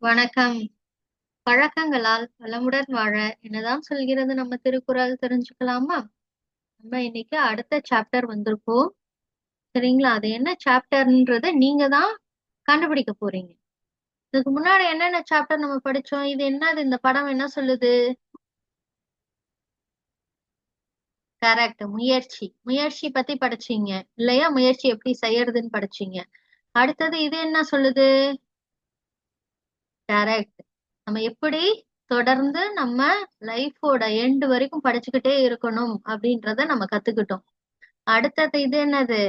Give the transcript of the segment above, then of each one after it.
வணக்கம். பழக்கங்களால் வளமுடன் வாழ என்னதான் சொல்கிறது நம்ம திருக்குறள் தெரிஞ்சுக்கலாமா? நம்ம இன்னைக்கு அடுத்த சாப்டர் வந்திருக்கோம். சரிங்களா? அது என்ன சாப்டர்ன்றத நீங்க தான் கண்டுபிடிக்க போறீங்க. இதுக்கு முன்னாடி என்னென்ன சாப்டர் நம்ம படிச்சோம்? இது என்னது? இந்த படம் என்ன சொல்லுது? கரெக்ட். முயற்சி. முயற்சி பத்தி படிச்சீங்க. இல்லையா? முயற்சி எப்படி செய்யறதுன்னு படிச்சீங்க. அடுத்தது இது என்ன சொல்லுது? கரெக்ட். நம்ம எப்படி தொடர்ந்து நம்ம லைஃபோட எண்ட் வரைக்கும் படிச்சுக்கிட்டே இருக்கணும் அப்படின்றத நம்ம கத்துக்கிட்டோம். அடுத்தது இது என்னது?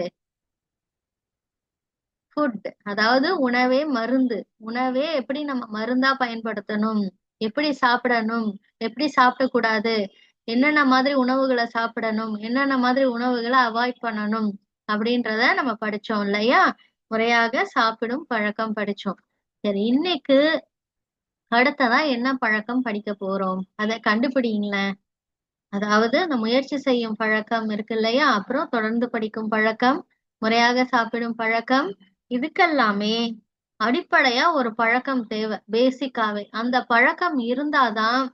ஃபுட். அதாவது உணவே மருந்து. உணவே எப்படி நம்ம மருந்தா பயன்படுத்தணும், எப்படி சாப்பிடணும், எப்படி சாப்பிடக்கூடாது, என்னென்ன மாதிரி உணவுகளை சாப்பிடணும், என்னென்ன மாதிரி உணவுகளை அவாய்ட் பண்ணணும் அப்படின்றத நம்ம படிச்சோம் இல்லையா? முறையாக சாப்பிடும் பழக்கம் படிச்சோம். சரி, இன்னைக்கு அடுத்ததா என்ன பழக்கம் படிக்க போறோம் அதை கண்டுபிடிங்களேன். அதாவது இந்த முயற்சி செய்யும் பழக்கம் இருக்கு இல்லையா, அப்புறம் தொடர்ந்து படிக்கும் பழக்கம், முறையாக சாப்பிடும் பழக்கம், இதுக்கெல்லாமே அடிப்படையா ஒரு பழக்கம் தேவை. பேசிக்காவே அந்த பழக்கம் இருந்தாதான்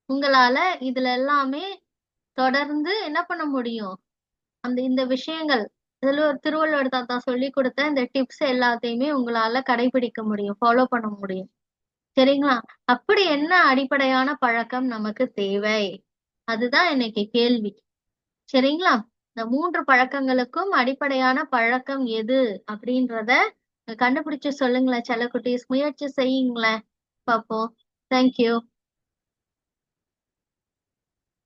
உங்களால இதுல எல்லாமே தொடர்ந்து என்ன பண்ண முடியும். இந்த விஷயங்கள் திருவள்ளுவர் தாத்தா சொல்லி கொடுத்த இந்த டிப்ஸ் எல்லாத்தையுமே உங்களால கடைபிடிக்க முடியும், ஃபாலோ பண்ண முடியும். சரிங்களா? அப்படி என்ன அடிப்படையான பழக்கம் நமக்கு தேவை? அதுதான் இன்னைக்கு கேள்வி. சரிங்களா? இந்த 3 பழக்கங்களுக்கும் அடிப்படையான பழக்கம் எது அப்படின்றத கண்டுபிடிச்சு சொல்லுங்களேன் செல்லக்குட்டீஸ். முயற்சி செய்யுங்களேன். பாப்போம். தேங்க்யூ.